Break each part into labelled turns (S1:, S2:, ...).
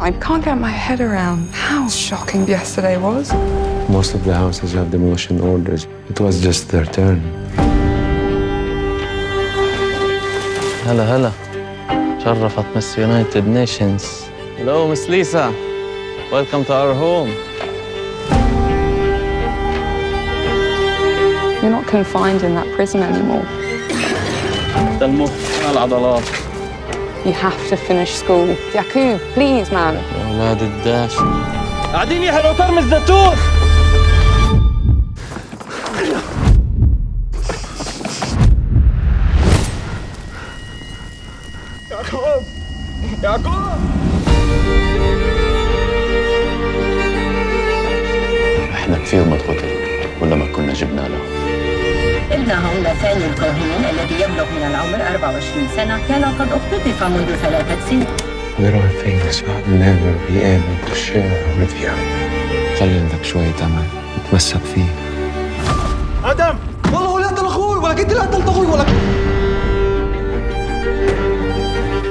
S1: I can't get my head around how shocking yesterday was.
S2: Most of the houses have demolition orders. It was just their turn.
S3: هلا شرفت مس يونايتد نيشنز. Hello, Miss Lisa. Welcome to our home.
S1: You're not confined in that prison anymore.
S3: المخ العضلات.
S1: You have to finish school. Yakub, please, man.
S3: يا أولاد الداش. قاعدين يحرقوا كرم الزيتون.
S4: يعقوب
S5: احنا كثير مضغوطين ولا ما كنا جبنا له.
S6: ابنها هنا ثاني الكوهين الذي يبلغ من العمر 24 سنة كان قد اختطف منذ 3 سنين.
S2: There are things I'll never be able to share with you. خلي عندك شوية أمل وتمسك فيه.
S4: ادم والله هو لا قتل اخوي ولا قلت لا قتلت اخوي ولا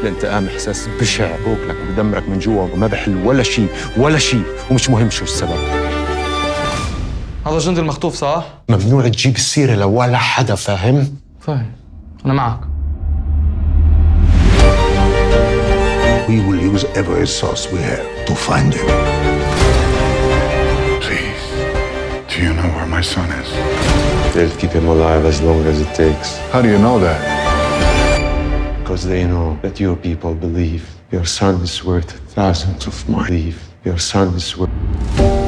S5: الانتقام احساس بشع بوكلك وبدمرك من جوا وما بحل ولا شيء ومش مهم شو السبب.
S4: هذا جندي المخطوف صح؟
S5: ممنوع تجيب السيرة لولا حدا، فاهم؟
S4: فاهم انا معك.
S7: We will use every source we have to find him.
S8: Please, do you know where my son is?
S2: They'll keep him alive as long as it takes.
S8: How do you know that?
S2: Because they know that your people believe your son is worth thousands of mine. Believe your son is worth...